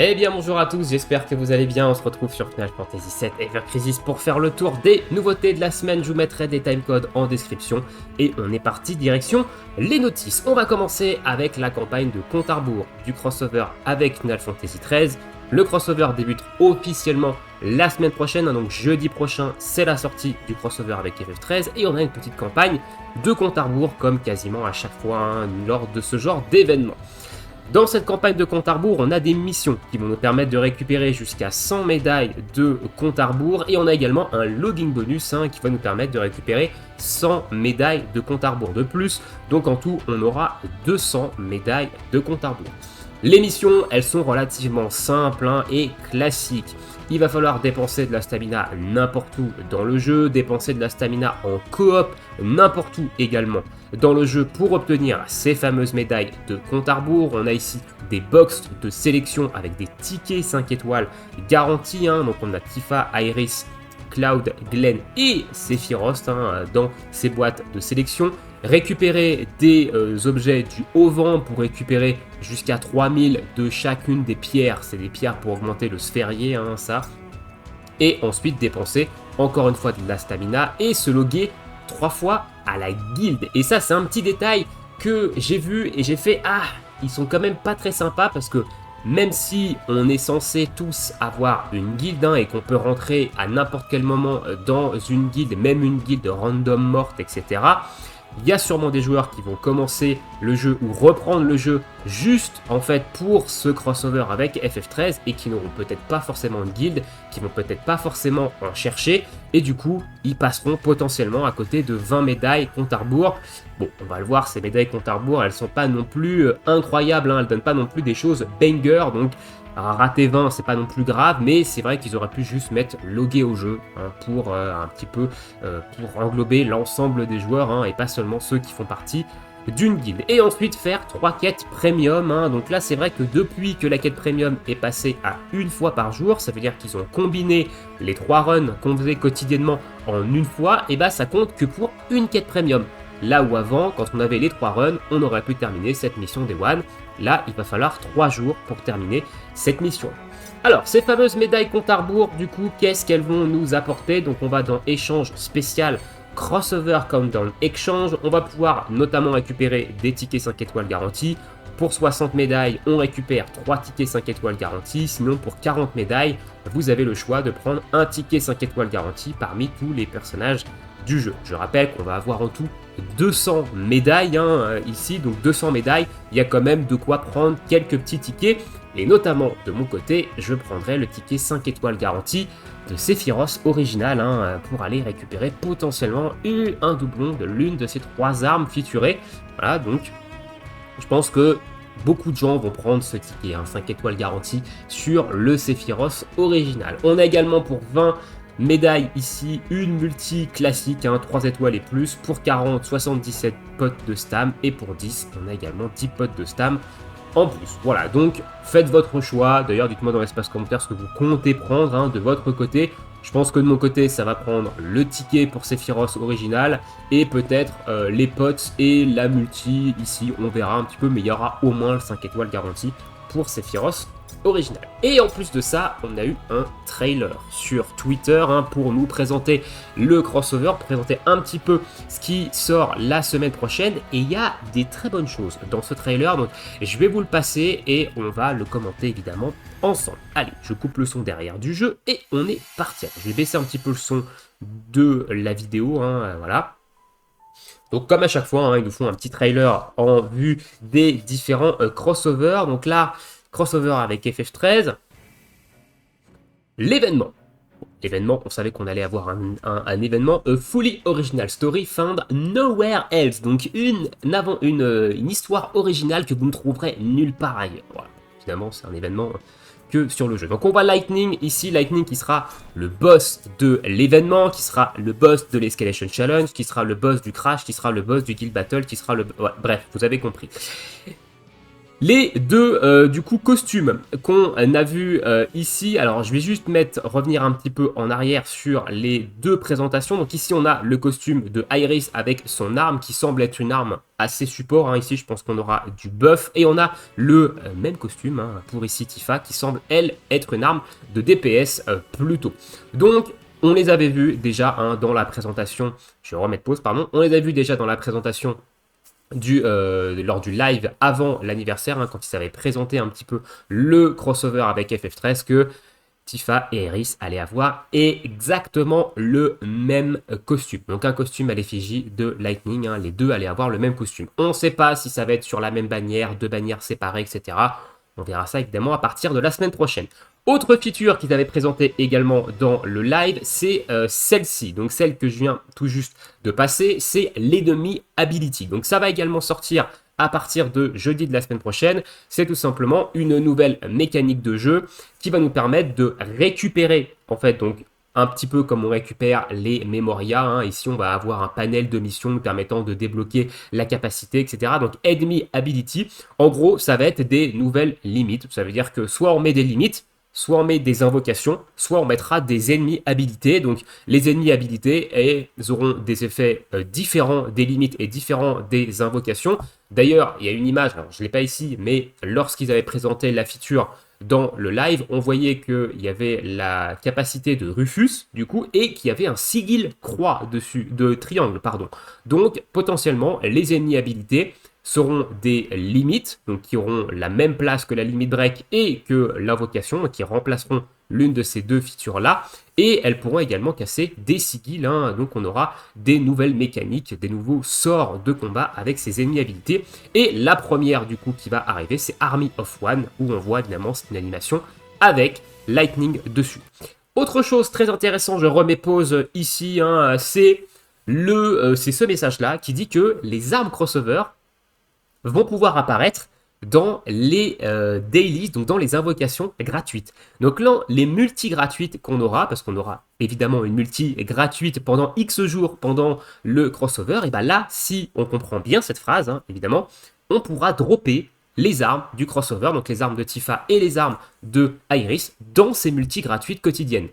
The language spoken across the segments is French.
Eh bien bonjour à tous, j'espère que vous allez bien, on se retrouve sur Final Fantasy VII Ever Crisis pour faire le tour des nouveautés de la semaine, je vous mettrai des timecodes en description et on est parti direction les notices. On va commencer avec la campagne de compte à rebours du crossover avec Final Fantasy XIII. Le crossover débute officiellement la semaine prochaine, donc jeudi prochain c'est la sortie du crossover avec FF13 et on a une petite campagne de compte à rebours comme quasiment à chaque fois lors de ce genre d'événement. Dans cette campagne de compte à rebours, on a des missions qui vont nous permettre de récupérer jusqu'à 100 médailles de compte à rebours et on a également un logging bonus qui va nous permettre de récupérer 100 médailles de compte à rebours de plus. Donc en tout, on aura 200 médailles de compte à rebours. Les missions, elles sont relativement simples et classiques. Il va falloir dépenser de la stamina n'importe où dans le jeu, dépenser de la stamina en coop n'importe où également dans le jeu pour obtenir ces fameuses médailles de compte à rebours. On a ici des box de sélection avec des tickets 5 étoiles garantis. Donc on a Tifa, Iris, Cloud, Glenn et Sephiroth dans ces boîtes de sélection. Récupérer des objets du haut vent pour récupérer jusqu'à 3000 de chacune des pierres. C'est des pierres pour augmenter le sphérié, ça. Et ensuite dépenser encore une fois de la stamina et se loguer 3 fois à la guilde. Et ça, c'est un petit détail que j'ai vu et j'ai fait ils sont quand même pas très sympas parce que même si on est censé tous avoir une guilde et qu'on peut rentrer à n'importe quel moment dans une guilde, même une guilde random morte, etc., il y a sûrement des joueurs qui vont commencer le jeu ou reprendre le jeu juste en fait pour ce crossover avec FF13 et qui n'auront peut-être pas forcément de guilde, qui vont peut-être pas forcément en chercher et du coup ils passeront potentiellement à côté de 20 médailles compte à rebours. Bon, on va le voir, ces médailles compte à rebours, elles sont pas non plus incroyables, elles donnent pas non plus des choses banger, donc rater 20 c'est pas non plus grave, mais c'est vrai qu'ils auraient pu juste mettre logué au jeu pour un petit peu pour englober l'ensemble des joueurs et pas seulement ceux qui font partie d'une guilde. Et ensuite faire 3 quêtes premium. Donc là c'est vrai que depuis que la quête premium est passée à une fois par jour, ça veut dire qu'ils ont combiné les 3 runs qu'on faisait quotidiennement en une fois, et ça compte que pour une quête premium. Là où avant, quand on avait les 3 runs, on aurait pu terminer cette mission Day One. Là, il va falloir 3 jours pour terminer cette mission. Alors, ces fameuses médailles compte à rebours, du coup, qu'est-ce qu'elles vont nous apporter? Donc, on va dans échange spécial Crossover Countdown Exchange. On va pouvoir notamment récupérer des tickets 5 étoiles garantis. Pour 60 médailles, on récupère 3 tickets 5 étoiles garantis. Sinon, pour 40 médailles, vous avez le choix de prendre un ticket 5 étoiles garanti parmi tous les personnages du jeu. Je rappelle qu'on va avoir en tout 200 médailles ici, donc 200 médailles, il y a quand même de quoi prendre quelques petits tickets, et notamment de mon côté, je prendrai le ticket 5 étoiles garanti de Sephiroth original pour aller récupérer potentiellement un doublon de l'une de ces 3 armes featurées. Voilà, donc je pense que beaucoup de gens vont prendre ce ticket 5 étoiles garanti sur le Sephiroth original. On a également pour 20 médaille ici, une multi classique, 3 étoiles et plus, pour 40, 77 potes de stam, et pour 10, on a également 10 potes de stam en plus. Voilà, donc faites votre choix, d'ailleurs dites-moi dans l'espace commentaire ce que vous comptez prendre de votre côté. Je pense que de mon côté, ça va prendre le ticket pour Sephiroth original, et peut-être les potes et la multi, ici, on verra un petit peu, mais il y aura au moins le 5 étoiles garanti pour Sephiroth original. Et en plus de ça, on a eu un trailer sur Twitter pour nous présenter le crossover, présenter un petit peu ce qui sort la semaine prochaine, et il y a des très bonnes choses dans ce trailer, donc je vais vous le passer et on va le commenter évidemment ensemble. Allez, je coupe le son derrière du jeu et on est parti. Je vais baisser un petit peu le son de la vidéo, voilà. Donc comme à chaque fois, ils nous font un petit trailer en vue des différents crossovers. Donc là, crossover avec FF13, l'événement. L'événement, on savait qu'on allait avoir un événement fully original story found nowhere else. Donc une histoire originale que vous ne trouverez nulle part ailleurs. Voilà. Finalement, c'est un événement que sur le jeu. Donc on voit Lightning ici, Lightning qui sera le boss de l'événement, qui sera le boss de l'Escalation Challenge, qui sera le boss du Crash, qui sera le boss du Guild Battle, qui sera le... Ouais, bref, vous avez compris. Les deux du coup costumes qu'on a vu ici, alors je vais juste revenir un petit peu en arrière sur les deux présentations. Donc ici on a le costume de Iris avec son arme qui semble être une arme assez support, hein. Ici je pense qu'on aura du buff et on a le même costume hein, pour ici Tifa qui semble elle être une arme de DPS plutôt. Donc on les avait vus déjà hein, dans la présentation, je vais remettre pause pardon, on les a vus déjà dans la présentation lors du live avant l'anniversaire, hein, quand ils avaient présenté un petit peu le crossover avec FF13, que Tifa et Iris allaient avoir exactement le même costume. Donc un costume à l'effigie de Lightning, hein, les deux allaient avoir le même costume. On ne sait pas si ça va être sur la même bannière, deux bannières séparées, etc. On verra ça évidemment à partir de la semaine prochaine. Autre feature qu'ils avaient présentée également dans le live, c'est celle-ci, donc celle que je viens tout juste de passer, c'est l'Enemy Ability. Donc ça va également sortir à partir de jeudi de la semaine prochaine. C'est tout simplement une nouvelle mécanique de jeu qui va nous permettre de récupérer, en fait, donc un petit peu comme on récupère les Memoria. Hein. Ici, on va avoir un panel de missions nous permettant de débloquer la capacité, etc. Donc, Enemy Ability, en gros, ça va être des nouvelles limites. Ça veut dire que soit on met des limites, soit on met des invocations, soit on mettra des ennemis habilités. Donc les ennemis habilités auront des effets différents des limites et différents des invocations. D'ailleurs, il y a une image, alors je ne l'ai pas ici, mais lorsqu'ils avaient présenté la feature dans le live, on voyait qu'il y avait la capacité de Rufus, du coup, et qu'il y avait un sigil croix dessus, de triangle, pardon. Donc potentiellement, les ennemis habilités seront des limites, donc qui auront la même place que la limite break et que l'invocation, qui remplaceront l'une de ces deux features-là, et elles pourront également casser des sigils, hein, donc on aura des nouvelles mécaniques, des nouveaux sorts de combat avec ces ennemis habilités, et la première du coup qui va arriver, c'est Army of One, où on voit évidemment c'est une animation avec Lightning dessus. Autre chose très intéressante, je remets pause ici, hein, c'est ce message-là qui dit que les armes crossover vont pouvoir apparaître dans les dailies, donc dans les invocations gratuites. Donc là, les multi gratuites qu'on aura, parce qu'on aura évidemment une multi gratuite pendant X jours pendant le crossover, et bien là, si on comprend bien cette phrase, hein, évidemment, on pourra dropper les armes du crossover, donc les armes de Tifa et les armes de Iris, dans ces multi gratuites quotidiennes.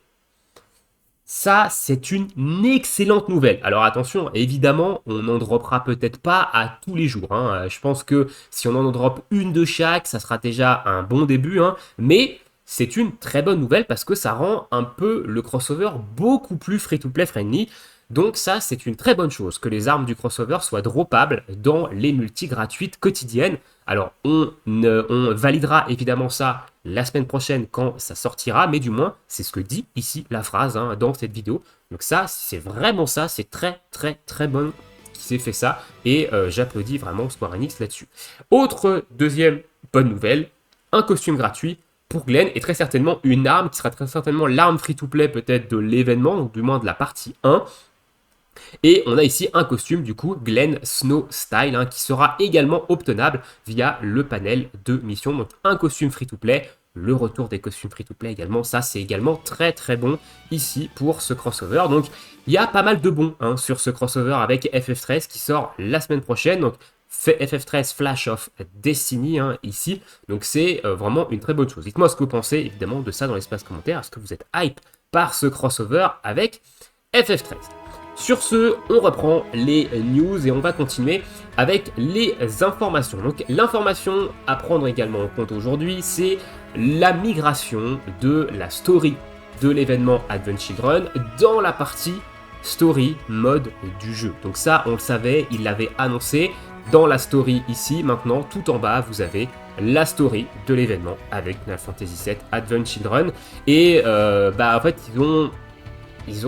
Ça, c'est une excellente nouvelle. Alors attention, évidemment, on n'en droppera peut-être pas à tous les jours. Hein. Je pense que si on en drop une de chaque, ça sera déjà un bon début. Hein. Mais c'est une très bonne nouvelle parce que ça rend un peu le crossover beaucoup plus free-to-play friendly. Donc ça, c'est une très bonne chose que les armes du crossover soient droppables dans les multis gratuites quotidiennes. Alors, on validera évidemment ça la semaine prochaine quand ça sortira, mais du moins, c'est ce que dit ici la phrase hein, dans cette vidéo. Donc ça, c'est vraiment ça, c'est très très très bon qui s'est fait ça, et j'applaudis vraiment Square Enix là-dessus. Autre deuxième bonne nouvelle, un costume gratuit pour Glenn, et très certainement une arme qui sera très certainement l'arme free-to-play peut-être de l'événement, ou du moins de la partie 1. Et on a ici un costume du coup Glenn Snow Style hein, qui sera également obtenable via le panel de mission. Donc un costume free-to-play, le retour des costumes free-to-play également, ça c'est également très très bon ici pour ce crossover. Donc il y a pas mal de bons hein, sur ce crossover avec FF13 qui sort la semaine prochaine. Donc FF13 Flash of Destiny hein, ici. Donc c'est vraiment une très bonne chose. Dites-moi ce que vous pensez évidemment de ça dans l'espace commentaire. Est-ce que vous êtes hype par ce crossover avec FF13? Sur ce, on reprend les news et on va continuer avec les informations. Donc l'information à prendre également en compte aujourd'hui, c'est la migration de la story de l'événement Advent Children dans la partie story mode du jeu. Donc ça, on le savait, il l'avait annoncé dans la story ici. Maintenant, tout en bas, vous avez la story de l'événement avec Final Fantasy VII Advent Children. Et en fait, ils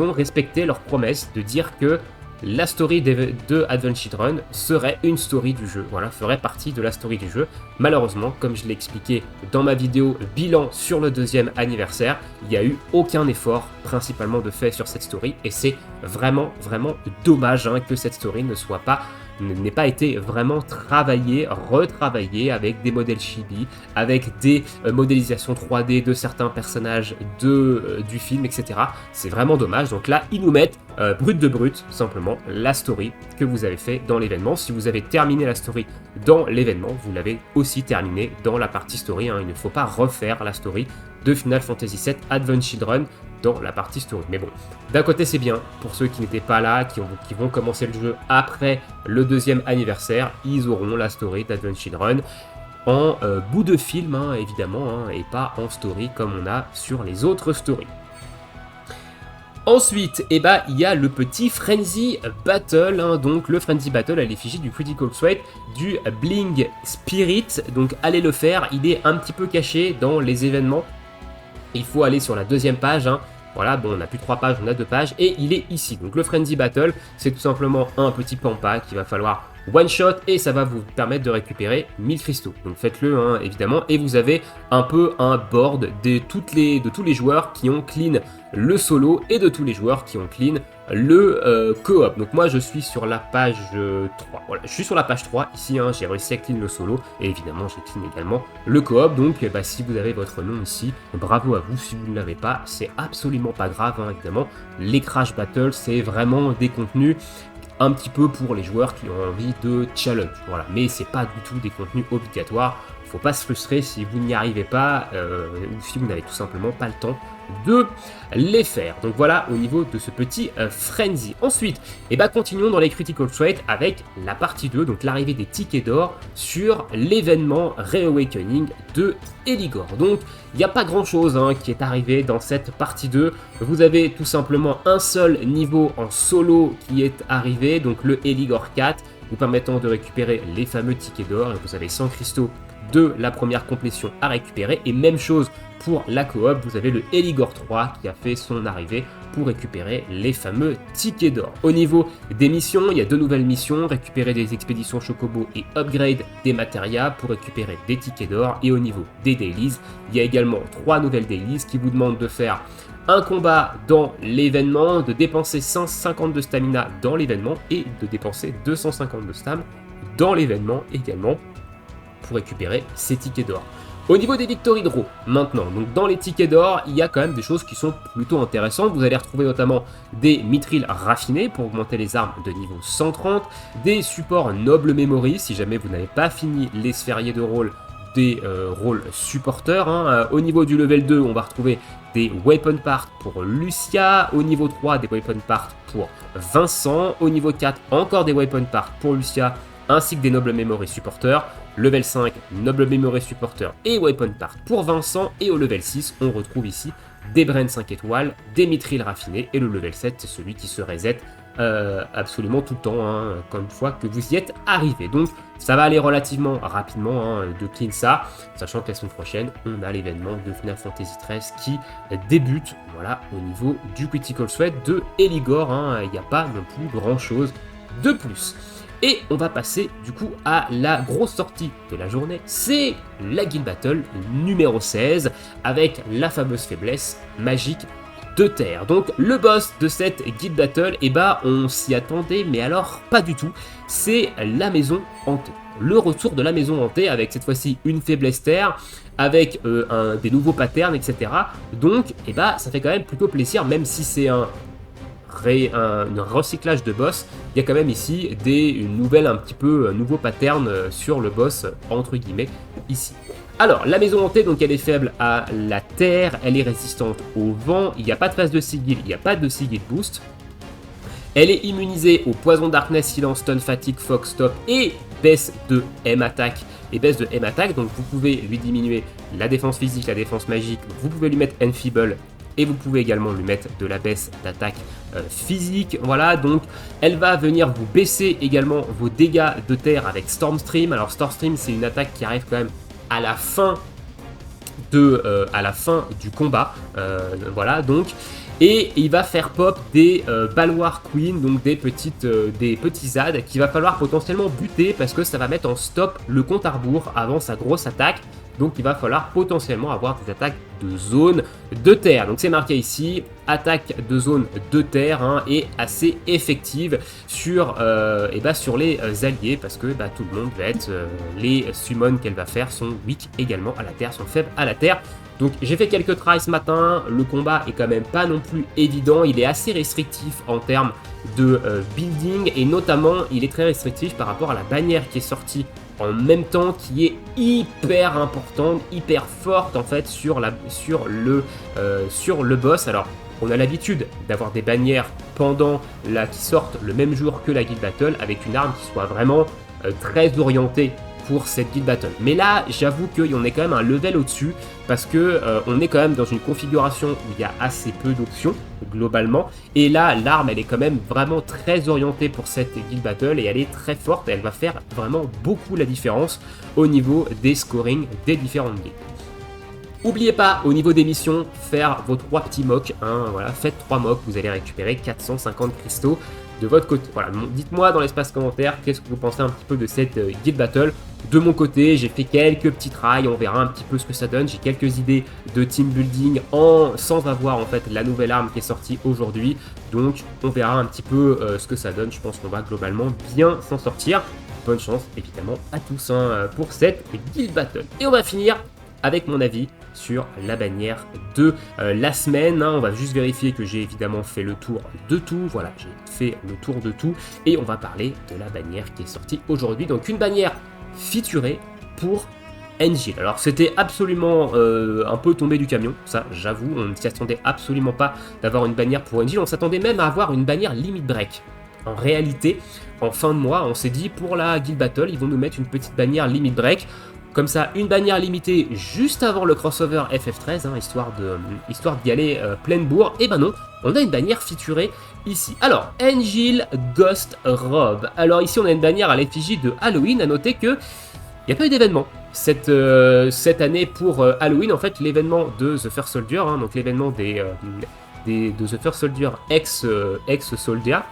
ont respecté leur promesse de dire que la story de Advent Children serait une story du jeu, voilà, ferait partie de la story du jeu. Malheureusement, comme je l'ai expliqué dans ma vidéo bilan sur le 2e anniversaire, il n'y a eu aucun effort principalement de fait sur cette story, et c'est vraiment dommage hein, que cette story n'ait pas été vraiment retravaillée avec des modèles chibi, avec des modélisations 3D de certains personnages du film, etc. C'est vraiment dommage. Donc là, ils nous mettent brut de brut, simplement, la story que vous avez fait dans l'événement. Si vous avez terminé la story dans l'événement, vous l'avez aussi terminé dans la partie story, hein. Il ne faut pas refaire la story de Final Fantasy VII Advent Children dans la partie story. Mais bon, d'un côté c'est bien, pour ceux qui n'étaient pas là, qui vont commencer le jeu après le 2e anniversaire, ils auront la story d'Advent Children en bout de film, hein, évidemment, hein, et pas en story comme on a sur les autres stories. Ensuite, il y a le petit Frenzy Battle, hein, donc le Frenzy Battle à l'effigie du Critical Threat du Bling Spirit, donc allez le faire, il est un petit peu caché dans les événements, il faut aller sur la 2e page, hein. Voilà, bon, on n'a plus 3 pages, on a 2 pages, et il est ici. Donc le Frenzy Battle, c'est tout simplement un petit pampa qu'il va falloir one shot, et ça va vous permettre de récupérer 1000 cristaux. Donc faites-le, hein, évidemment, et vous avez un peu un board de tous les joueurs qui ont clean le solo, et de tous les joueurs qui ont clean le coop. Donc moi je suis sur la page 3, voilà, je suis sur la page 3 ici, hein, j'ai réussi à clean le solo, et évidemment j'ai clean également le coop. Donc si vous avez votre nom ici, bravo à vous. Si vous ne l'avez pas, c'est absolument pas grave, hein, évidemment. Les Crash Battles, c'est vraiment des contenus un petit peu pour les joueurs qui ont envie de challenge, voilà, mais c'est pas du tout des contenus obligatoires. Faut pas se frustrer si vous n'y arrivez pas, ou si vous n'avez tout simplement pas le temps de les faire. Donc voilà au niveau de ce petit Frenzy. Ensuite, continuons dans les Critical Threat avec la partie 2, donc l'arrivée des tickets d'or sur l'événement Reawakening de Eligor. Donc il n'y a pas grand chose, hein, qui est arrivé dans cette partie 2. Vous avez tout simplement un seul niveau en solo qui est arrivé, donc le Eligor 4, vous permettant de récupérer les fameux tickets d'or, et vous avez 100 cristaux de la première complétion à récupérer, et même chose pour la coop, vous avez le Eligor 3 qui a fait son arrivée pour récupérer les fameux tickets d'or. Au niveau des missions, il y a 2 nouvelles missions, récupérer des expéditions Chocobo et upgrade des matérias pour récupérer des tickets d'or, et au niveau des dailies, il y a également 3 nouvelles dailies qui vous demandent de faire un combat dans l'événement, de dépenser 150 de stamina dans l'événement, et de dépenser 250 de stam dans l'événement également, pour récupérer ces tickets d'or. Au niveau des Victory Draw, maintenant, donc dans les tickets d'or, il y a quand même des choses qui sont plutôt intéressantes. Vous allez retrouver notamment des mitrils raffinés pour augmenter les armes de niveau 130, des supports Noble Memory si jamais vous n'avez pas fini les sphériés de rôle des rôles supporters, hein. Au niveau du level 2, on va retrouver des weapon parts pour Lucia, au niveau 3, des weapon parts pour Vincent, au niveau 4, encore des weapon parts pour Lucia, ainsi que des Noble Memory supporters. Level 5, Noble Memory supporter et weapon part pour Vincent, et au level 6, on retrouve ici des Brain 5 étoiles, des mitrils raffinés, et le level 7, c'est celui qui se reset absolument tout le temps, hein, comme une fois que vous y êtes arrivé. Donc ça va aller relativement rapidement, hein, de clean ça, sachant que la semaine prochaine, on a l'événement de Final Fantasy XIII qui débute, voilà, au niveau du Critical Threat de Eligor, hein. Il n'y a pas non plus grand chose de plus. Et on va passer du coup à la grosse sortie de la journée, c'est la Guild Battle numéro 16, avec la fameuse faiblesse magique de terre. Donc le boss de cette Guild Battle, on s'y attendait, mais alors pas du tout, c'est la maison hantée. Le retour de la maison hantée, avec cette fois-ci une faiblesse terre, avec des nouveaux patterns, etc. Donc ça fait quand même plutôt plaisir, même si c'est un recyclage de boss, il y a quand même ici une nouvelle un petit peu nouveau pattern sur le boss, entre guillemets, ici. Alors, la maison hantée, donc elle est faible à la terre, elle est résistante au vent, il n'y a pas de phase de sigil, il n'y a pas de sigil boost. Elle est immunisée au poison darkness, silence, stun, fatigue, fog, stop et baisse de M-attack. Donc vous pouvez lui diminuer la défense physique, la défense magique, vous pouvez lui mettre Enfeeble, et vous pouvez également lui mettre de la baisse d'attaque physique. Voilà, donc elle va venir vous baisser également vos dégâts de terre avec Stormstream. Alors Stormstream, c'est une attaque qui arrive quand même à la fin du combat. Voilà, donc. Et il va faire pop des Balwar Queen, donc des petits ZAD qu'il va falloir potentiellement buter, parce que ça va mettre en stop le compte à rebours avant sa grosse attaque. Donc il va falloir potentiellement avoir des attaques de zone de terre. Donc c'est marqué ici, attaque de zone de terre hein, est assez effective sur, sur les alliés parce que tout le monde va être, les summons qu'elle va faire sont weak également à la terre, sont faibles à la terre. Donc j'ai fait quelques tries ce matin, le combat est quand même pas non plus évident, il est assez restrictif en termes de building et notamment il est très restrictif par rapport à la bannière qui est sortie en même temps, qui est hyper importante, hyper forte en fait sur le boss. Alors on a l'habitude d'avoir des bannières qui sortent le même jour que la guild battle avec une arme qui soit vraiment très orientée pour cette guild battle. Mais là, j'avoue qu'on est quand même un level au-dessus parce que on est quand même dans une configuration où il y a assez peu d'options globalement. Et là, l'arme, elle est quand même vraiment très orientée pour cette guild battle et elle est très forte. Et elle va faire vraiment beaucoup la différence au niveau des scoring des différentes guildes. N'oubliez pas, au niveau des missions, faire vos 3 petits mocks. Hein, voilà, faites 3 mocks, vous allez récupérer 450 cristaux de votre côté. Voilà, dites-moi dans l'espace commentaire qu'est-ce que vous pensez un petit peu de cette guild battle. De mon côté, j'ai fait quelques petits tries, on verra un petit peu ce que ça donne. J'ai quelques idées de team building sans avoir en fait la nouvelle arme qui est sortie aujourd'hui. Donc on verra un petit peu ce que ça donne. Je pense qu'on va globalement bien s'en sortir. Bonne chance évidemment à tous hein, pour cette guild battle. Et on va finir avec mon avis sur la bannière de la semaine. Hein. On va juste vérifier que j'ai évidemment fait le tour de tout. Voilà, j'ai fait le tour de tout. Et on va parler de la bannière qui est sortie aujourd'hui. Donc une bannière featurée pour Enjil. Alors c'était absolument un peu tombé du camion, ça j'avoue. On ne s'y attendait absolument pas d'avoir une bannière pour Enjil. On s'attendait même à avoir une bannière limit break. En réalité, en fin de mois, on s'est dit pour la guild battle, ils vont nous mettre une petite bannière limit break. Comme ça, une bannière limitée juste avant le crossover FF13, hein, histoire d'y aller pleine bourre. Et ben non, on a une bannière featurée ici. Alors, Enjil Ghost Robe. Alors ici, on a une bannière à l'effigie de Halloween. À noter que il n'y a pas eu d'événement cette année pour Halloween. En fait, l'événement de The First Soldier, hein, donc l'événement de The First Soldier ex-soldat,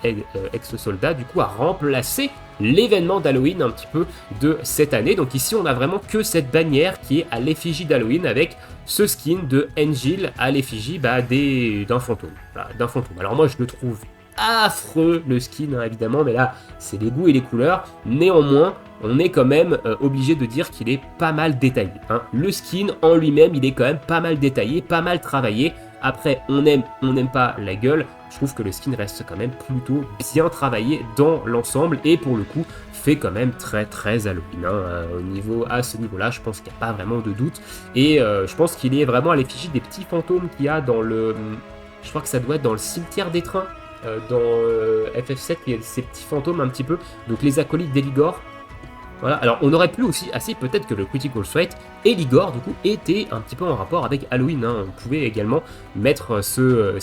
du coup, a remplacé l'événement d'Halloween un petit peu de cette année. Donc ici, on a vraiment que cette bannière qui est à l'effigie d'Halloween avec ce skin de Enjil à l'effigie d'un fantôme. Voilà, d'un fantôme. Alors moi, je le trouve affreux, le skin, hein, évidemment, mais là, c'est les goûts et les couleurs. Néanmoins, on est quand même obligé de dire qu'il est pas mal détaillé. Hein. Le skin en lui-même, il est quand même pas mal détaillé, pas mal travaillé. Après, on n'aime pas la gueule. Je trouve que le skin reste quand même plutôt bien travaillé dans l'ensemble et pour le coup fait quand même très très Halloween. Hein. À ce niveau-là, je pense qu'il n'y a pas vraiment de doute et je pense qu'il est vraiment à l'effigie des petits fantômes qu'il y a dans le... Je crois que ça doit être dans le cimetière des trains. Dans FF7, il y a ces petits fantômes un petit peu. Donc les acolytes d'Eligor. Voilà, alors on aurait pu aussi, peut-être que le Critical Threat et l'Igor du coup étaient un petit peu en rapport avec Halloween. Hein. On pouvait également mettre ce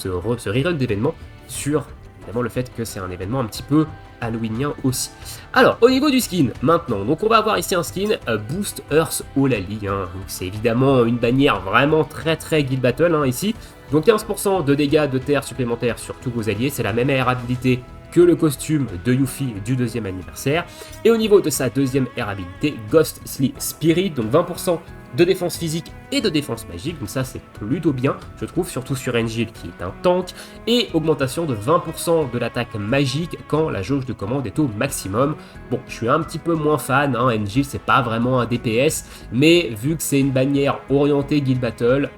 rerun d'événement sur évidemment le fait que c'est un événement un petit peu halloweenien aussi. Alors au niveau du skin maintenant, donc on va avoir ici un skin Boost Earth Eulalie. Hein. C'est évidemment une bannière vraiment très très Guild Battle hein, ici. Donc 15% de dégâts de terre supplémentaires sur tous vos alliés, c'est la même air habilité que le costume de Yuffie du 2e anniversaire. Et au niveau de sa 2e air habilité, Ghostly Spirit, donc 20% de défense physique et de défense magique, donc ça c'est plutôt bien, je trouve, surtout sur Enjil qui est un tank, et augmentation de 20% de l'attaque magique quand la jauge de commande est au maximum. Bon, je suis un petit peu moins fan, hein, Enjil c'est pas vraiment un DPS, mais vu que c'est une bannière orientée Guild Battle,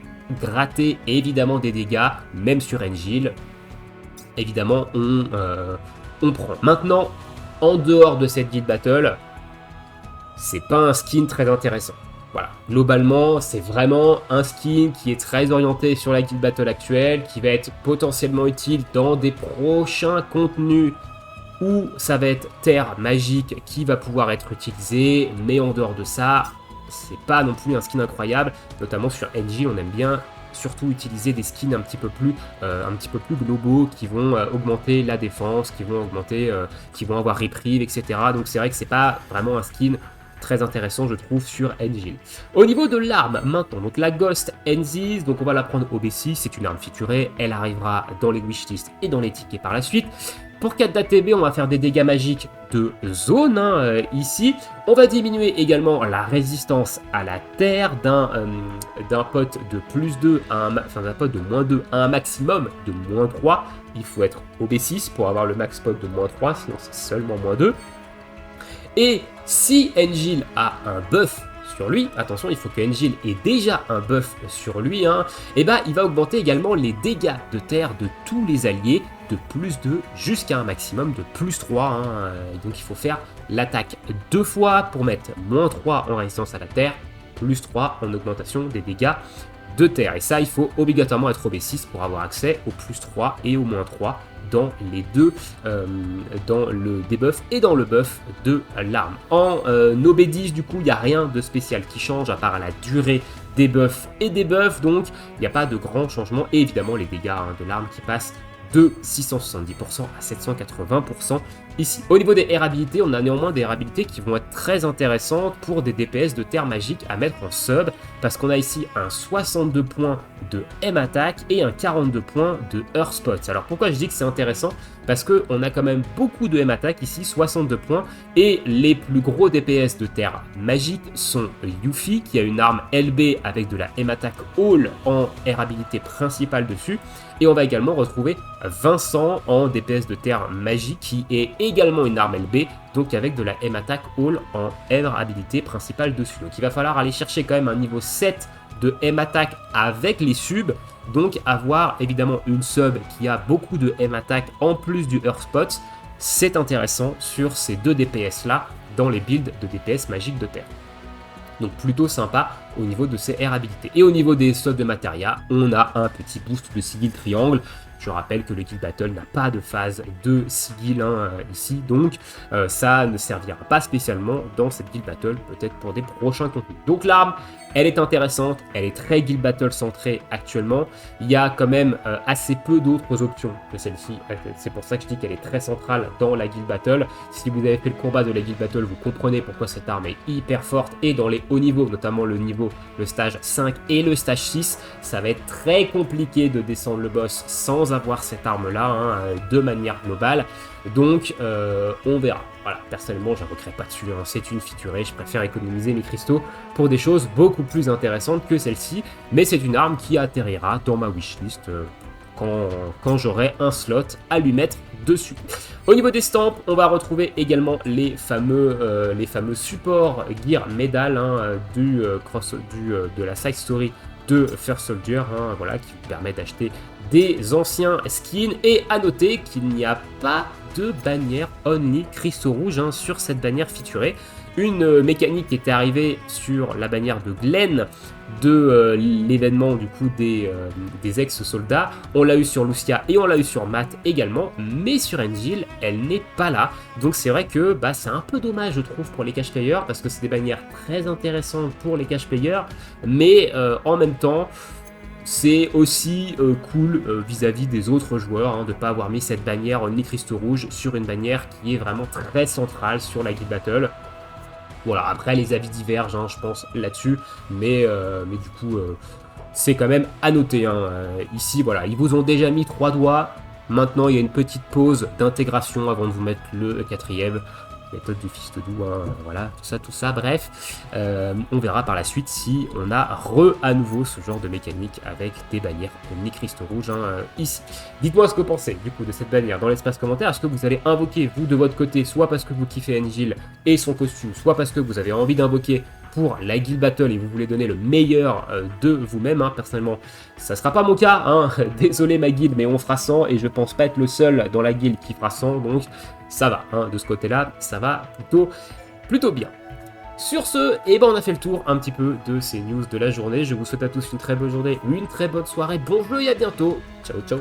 gratter évidemment des dégâts, même sur Enjil, évidemment on prend. Maintenant, en dehors de cette Guild Battle, c'est pas un skin très intéressant. Voilà, globalement, c'est vraiment un skin qui est très orienté sur la Guild Battle actuelle, qui va être potentiellement utile dans des prochains contenus où ça va être terre magique qui va pouvoir être utilisé, mais en dehors de ça, c'est pas non plus un skin incroyable, notamment sur Enjil, on aime bien surtout utiliser des skins un petit peu plus globaux qui vont augmenter la défense, qui vont avoir reprieve, etc. Donc c'est vrai que c'est pas vraiment un skin très intéressant je trouve sur Enjil. Au niveau de l'arme maintenant, donc la Ghost Enziz, donc on va la prendre au B6, c'est une arme featurée, elle arrivera dans les wishlists et dans les tickets par la suite. Pour 4 d'ATB, on va faire des dégâts magiques de zone ici. On va diminuer également la résistance à la terre d'un pote de plus 2 à un, enfin d'un pote de moins 2 à un maximum de moins 3. Il faut être au B6 pour avoir le max pot de moins 3, sinon c'est seulement moins 2. Et si Engil a un buff sur lui, attention, il faut que Engil ait déjà un buff sur lui, et bah il va augmenter également les dégâts de terre de tous les alliés de plus 2 jusqu'à un maximum de plus 3. Donc il faut faire l'attaque 2 fois pour mettre moins 3 en résistance à la terre, plus 3 en augmentation des dégâts de terre. Et ça, il faut obligatoirement être au B6 pour avoir accès au plus 3 et au moins 3 dans les deux, dans le debuff et dans le buff de l'arme. En OB10, du coup, il n'y a rien de spécial qui change à part la durée des buffs et des buffs, donc il n'y a pas de grands changements. Et évidemment, les dégâts de l'arme qui passent de 670% à 780% ici. Au niveau des R habilités, on a néanmoins des R habilités qui vont être très intéressantes pour des DPS de terre magique à mettre en sub, parce qu'on a ici un 62 points de M attack et un 42 points de Earth Spots. Alors pourquoi je dis que c'est intéressant? Parce qu'on a quand même beaucoup de M attack ici, 62 points, et les plus gros DPS de terre magique sont Yuffie, qui a une arme LB avec de la M attack all en R habilité principale dessus, et on va également retrouver Vincent en DPS de terre magique qui est également une arme LB, donc avec de la M attack all en R habilité principale dessus. Donc il va falloir aller chercher quand même un niveau 7 de M attack avec les subs, donc avoir évidemment une sub qui a beaucoup de M attack en plus du Earth Spots, c'est intéressant sur ces deux DPS là dans les builds de DPS magique de terre. Donc plutôt sympa au niveau de ses R habilités. Et au niveau des slots de Materia, on a un petit boost de Sigil Triangle. Je rappelle que le Guild Battle n'a pas de phase de Sigil ici, donc ça ne servira pas spécialement dans cette Guild Battle, peut-être pour des prochains contenus. Donc l'arme, elle est intéressante, elle est très Guild Battle centrée actuellement. Il y a quand même assez peu d'autres options que celle-ci. C'est pour ça que je dis qu'elle est très centrale dans la Guild Battle. Si vous avez fait le combat de la Guild Battle, vous comprenez pourquoi cette arme est hyper forte. Et dans les hauts niveaux, notamment le stage 5 et le stage 6, ça va être très compliqué de descendre le boss sans avoir cette arme-là, de manière globale. Donc on verra. Voilà, personnellement, je n'invoquerai pas dessus, c'est une featurée, je préfère économiser mes cristaux pour des choses beaucoup plus intéressantes que celle-ci, mais c'est une arme qui atterrira dans ma wishlist quand j'aurai un slot à lui mettre dessus. Au niveau des stamps, on va retrouver également les fameux supports Gear Medal de la side story de First Soldier, voilà, qui vous permet d'acheter des anciens skins. Et à noter qu'il n'y a pas de bannière Only Cristaux Rouges sur cette bannière featurée. Une mécanique qui était arrivée sur la bannière de Glenn de l'événement du coup des ex-soldats. On l'a eu sur Lucia et on l'a eu sur Matt également, mais sur Engil, elle n'est pas là. Donc c'est vrai que c'est un peu dommage, je trouve, pour les cash players, parce que c'est des bannières très intéressantes pour les cash players, mais en même temps, c'est aussi cool vis-à-vis des autres joueurs de ne pas avoir mis cette bannière Only Cristaux Rouges sur une bannière qui est vraiment très centrale sur la Guild Battle. Voilà, après les avis divergent, je pense, là-dessus, mais du coup, c'est quand même à noter. Ici, voilà, ils vous ont déjà mis 3 doigts, maintenant il y a une petite pause d'intégration avant de vous mettre le 4ème. Méthode du fils de doux, voilà, tout ça, bref, on verra par la suite si on a à nouveau ce genre de mécanique avec des bannières Omni Cristaux Rouges ici. Dites-moi ce que vous pensez du coup de cette bannière dans l'espace commentaire. Est-ce que vous allez invoquer vous de votre côté, soit parce que vous kiffez Engil et son costume, soit parce que vous avez envie d'invoquer pour la Guild Battle et vous voulez donner le meilleur de vous-même. Personnellement, ça sera pas mon cas, désolé ma guilde, mais on fera 100 et je pense pas être le seul dans la guilde qui fera 100, donc ça va, de ce côté-là, ça va plutôt bien. Sur ce, on a fait le tour un petit peu de ces news de la journée. Je vous souhaite à tous une très bonne journée, une très bonne soirée, bon jeu et à bientôt. Ciao, ciao.